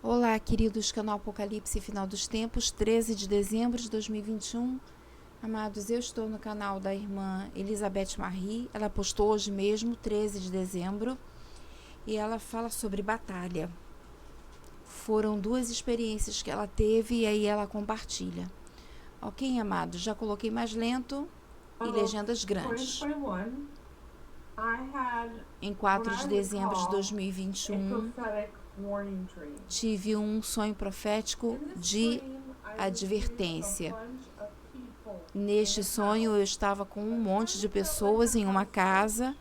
Olá, queridos, canal Apocalipse Final dos Tempos, 13 de dezembro de 2021. Amados, eu estou no canal da irmã Elizabeth Marie. Ela postou hoje mesmo, 13 de dezembro, e ela fala sobre batalha. Foram duas experiências que ela teve e aí ela compartilha. Ok, amados, já coloquei mais lento e legendas grandes. Em 4 de dezembro de 2021, tive um sonho profético de advertência. Neste sonho, eu estava com um monte de pessoas em uma casa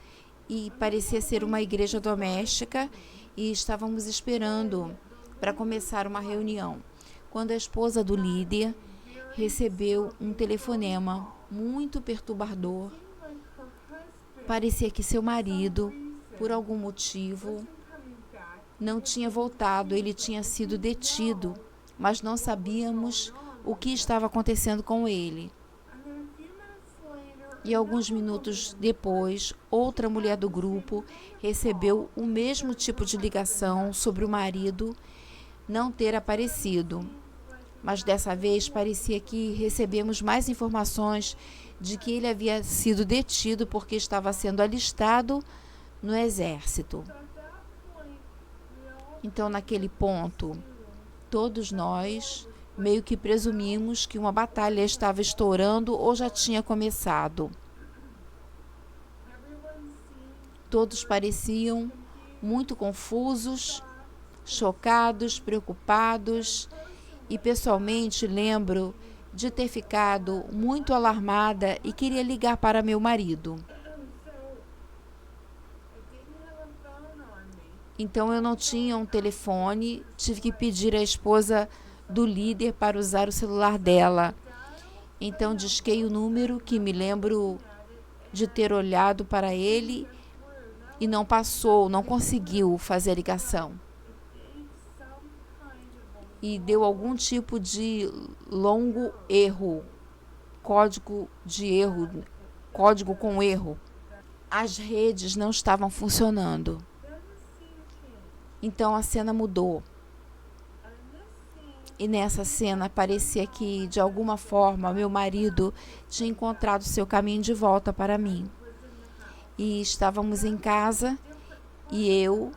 e parecia ser uma igreja doméstica e estávamos esperando para começar uma reunião. Quando a esposa do líder recebeu um telefonema muito perturbador, parecia que seu marido, por algum motivo, não tinha voltado, ele tinha sido detido, mas não sabíamos o que estava acontecendo com ele. E alguns minutos depois, outra mulher do grupo recebeu o mesmo tipo de ligação sobre o marido não ter aparecido. Mas dessa vez parecia que recebemos mais informações de que ele havia sido detido porque estava sendo alistado no exército. Então, naquele ponto, todos nós meio que presumimos que uma batalha estava estourando ou já tinha começado. Todos pareciam muito confusos, chocados, preocupados, e pessoalmente lembro de ter ficado muito alarmada e queria ligar para meu marido. Então eu não tinha um telefone, tive que pedir à esposa do líder para usar o celular dela. Então disquei o número, que me lembro de ter olhado para ele e não passou, não conseguiu fazer a ligação. E deu algum tipo de longo erro, código com erro. As redes não estavam funcionando. Então a cena mudou. E nessa cena parecia que, de alguma forma, meu marido tinha encontrado seu caminho de volta para mim. E estávamos em casa e eu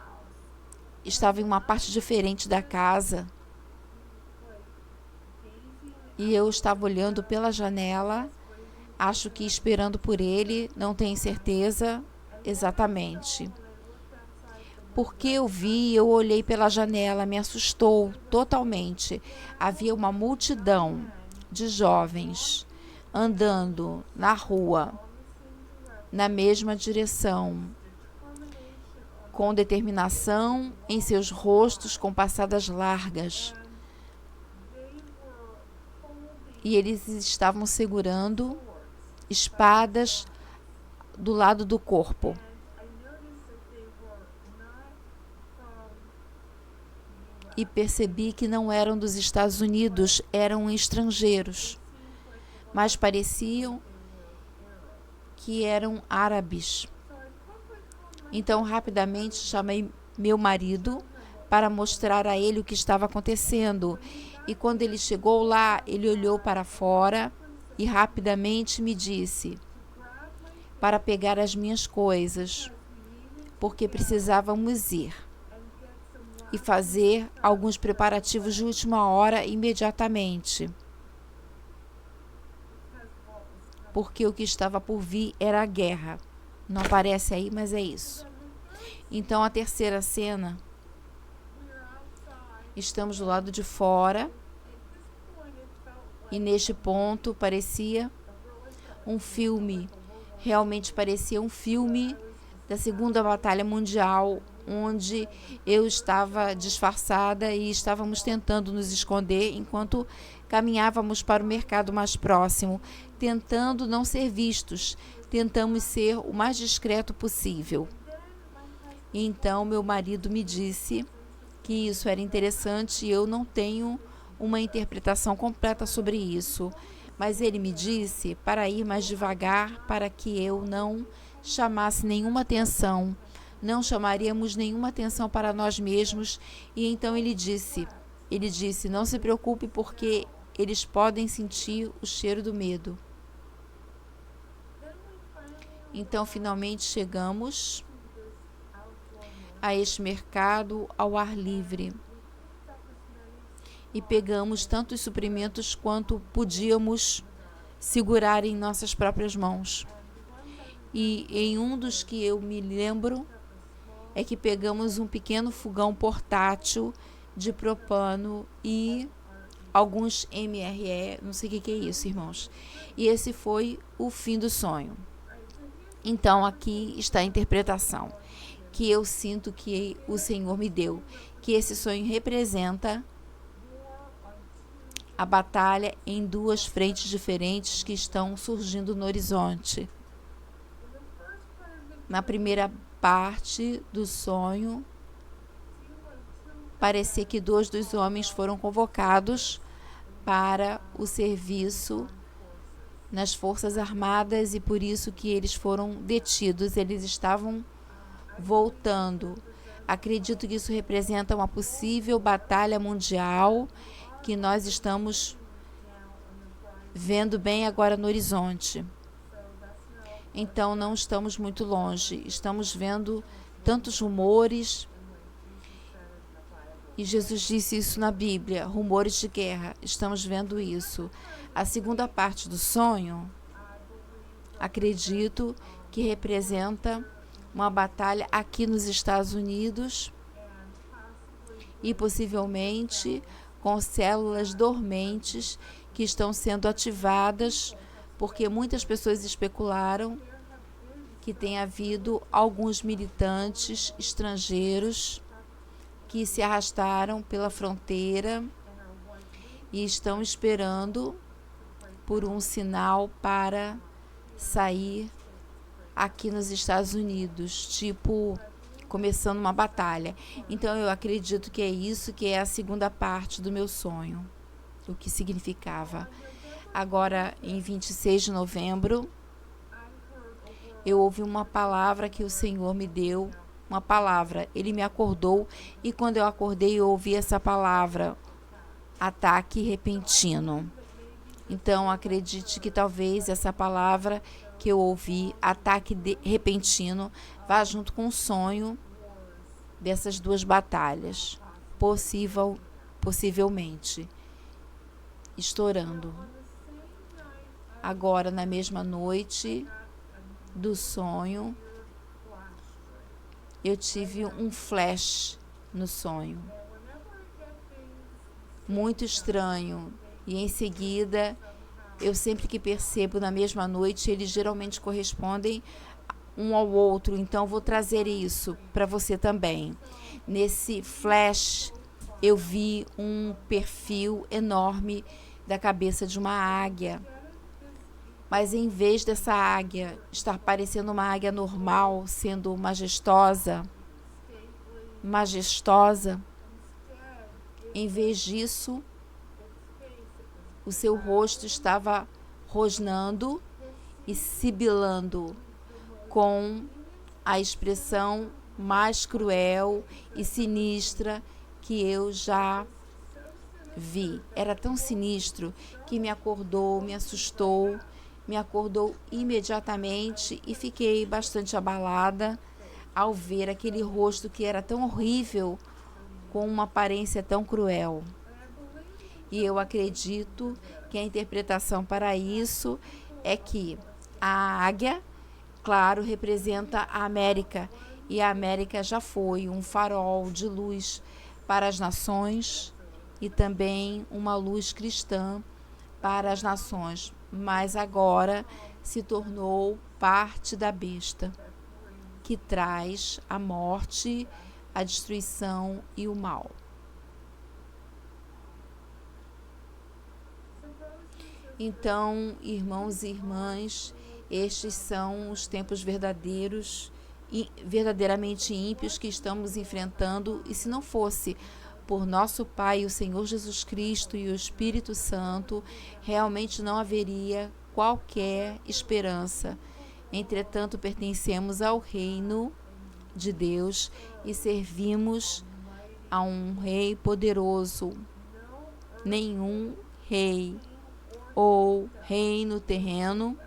estava em uma parte diferente da casa. E eu estava olhando pela janela, acho que esperando por ele, não tenho certeza exatamente. Porque eu olhei pela janela, me assustou totalmente. Havia uma multidão de jovens andando na rua, na mesma direção, com determinação em seus rostos, com passadas largas. E eles estavam segurando espadas do lado do corpo. E percebi que não eram dos Estados Unidos, eram estrangeiros, mas pareciam que eram árabes. Então, rapidamente chamei meu marido para mostrar a ele o que estava acontecendo. E quando ele chegou lá, ele olhou para fora e rapidamente me disse para pegar as minhas coisas, porque precisávamos ir e fazer alguns preparativos de última hora imediatamente. Porque o que estava por vir era a guerra. Não aparece aí, mas é isso. Então, a terceira cena, estamos do lado de fora e neste ponto parecia um filme. Realmente parecia um filme da Segunda Batalha Mundial, onde eu estava disfarçada e estávamos tentando nos esconder enquanto caminhávamos para o mercado mais próximo, tentando não ser vistos. Tentamos ser o mais discreto possível. E então meu marido me disse que isso era interessante e eu não tenho uma interpretação completa sobre isso, mas ele me disse para ir mais devagar, para que eu não chamasse nenhuma atenção não chamaríamos nenhuma atenção para nós mesmos. E então ele disse, não se preocupe, porque eles podem sentir o cheiro do medo. Então, finalmente chegamos a este mercado ao ar livre e pegamos tantos suprimentos quanto podíamos segurar em nossas próprias mãos. E em um dos que eu me lembro é que pegamos um pequeno fogão portátil de propano e alguns MRE, não sei o que é isso, irmãos. E esse foi o fim do sonho. Então, aqui está a interpretação que eu sinto que o Senhor me deu, que esse sonho representa a batalha em duas frentes diferentes que estão surgindo no horizonte. Na primeira parte do sonho, parecia que 2 dos homens foram convocados para o serviço nas Forças Armadas e por isso que eles foram detidos. Eles estavam voltando. Acredito que isso representa uma possível batalha mundial que nós estamos vendo bem agora no horizonte. Então, não estamos muito longe. Estamos vendo tantos rumores. E Jesus disse isso na Bíblia, rumores de guerra. Estamos vendo isso. A segunda parte do sonho, acredito que representa uma batalha aqui nos Estados Unidos e possivelmente com células dormentes que estão sendo ativadas, porque muitas pessoas especularam que tem havido alguns militantes estrangeiros que se arrastaram pela fronteira e estão esperando por um sinal para sair aqui nos Estados Unidos, tipo, começando uma batalha. Então, eu acredito que é isso que é a segunda parte do meu sonho, o que significava. Agora, em 26 de novembro, eu ouvi uma palavra que o Senhor me deu, uma palavra. Ele me acordou e quando eu acordei, eu ouvi essa palavra, ataque repentino. Então, acredite que talvez essa palavra que eu ouvi, ataque repentino, vá junto com o sonho dessas duas batalhas, possivelmente, estourando. Agora, na mesma noite do sonho, eu tive um flash no sonho, muito estranho. E em seguida, eu sempre que percebo na mesma noite, eles geralmente correspondem um ao outro. Então, vou trazer isso para você também. Nesse flash, eu vi um perfil enorme da cabeça de uma águia. Mas em vez dessa águia estar parecendo uma águia normal, sendo majestosa, em vez disso, o seu rosto estava rosnando e sibilando com a expressão mais cruel e sinistra que eu já vi. Era tão sinistro que me acordou, me assustou, me acordou imediatamente e fiquei bastante abalada ao ver aquele rosto que era tão horrível, com uma aparência tão cruel. E eu acredito que a interpretação para isso é que a águia, claro, representa a América. E a América já foi um farol de luz para as nações e também uma luz cristã para as nações. Mas agora se tornou parte da besta, que traz a morte, a destruição e o mal. Então, irmãos e irmãs, estes são os tempos verdadeiros e verdadeiramente ímpios que estamos enfrentando, e se não fosse por nosso Pai, o Senhor Jesus Cristo e o Espírito Santo, realmente não haveria qualquer esperança. Entretanto, pertencemos ao reino de Deus e servimos a um rei poderoso. Nenhum rei ou reino terreno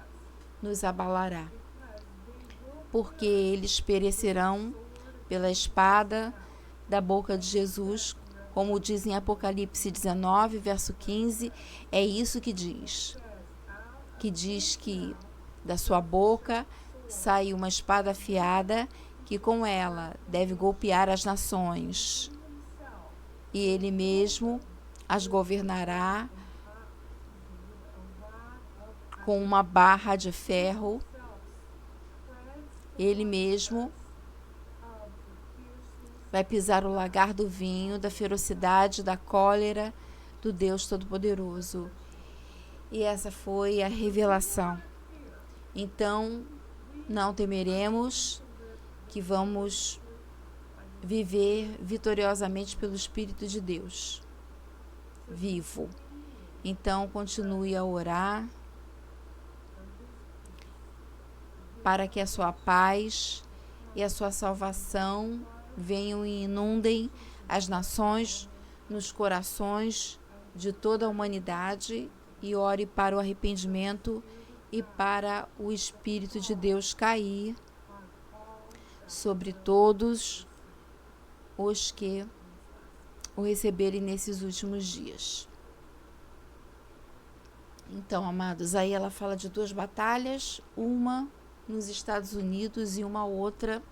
nos abalará, porque eles perecerão pela espada da boca de Jesus, como diz em Apocalipse 19, verso 15, é isso que diz que da sua boca sai uma espada afiada, que com ela deve golpear as nações, e ele mesmo as governará com uma barra de ferro. Ele mesmo vai pisar o lagar do vinho, da ferocidade, da cólera do Deus Todo-Poderoso. E essa foi a revelação. Então, não temeremos, que vamos viver vitoriosamente pelo Espírito de Deus vivo. Então, continue a orar para que a sua paz e a sua salvação venham e inundem as nações nos corações de toda a humanidade, e ore para o arrependimento e para o Espírito de Deus cair sobre todos os que o receberem nesses últimos dias. Então, amados, aí ela fala de 2 batalhas, uma nos Estados Unidos e uma outra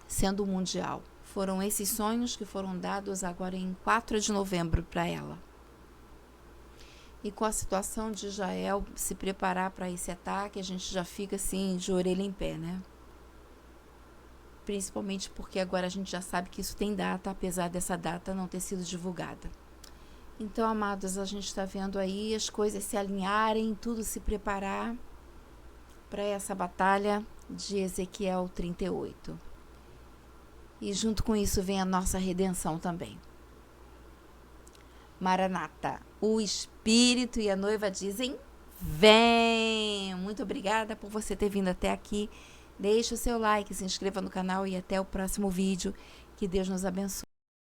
sendo mundial. Foram esses sonhos que foram dados agora em 4 de novembro para ela. E com a situação de Israel se preparar para esse ataque, a gente já fica assim de orelha em pé, né? Principalmente porque agora a gente já sabe que isso tem data, apesar dessa data não ter sido divulgada. Então, amados, a gente está vendo aí as coisas se alinharem, tudo se preparar para essa batalha de Ezequiel 38. E junto com isso vem a nossa redenção também. Maranata, o Espírito e a noiva dizem: vem! Muito obrigada por você ter vindo até aqui. Deixe o seu like, se inscreva no canal e até o próximo vídeo. Que Deus nos abençoe.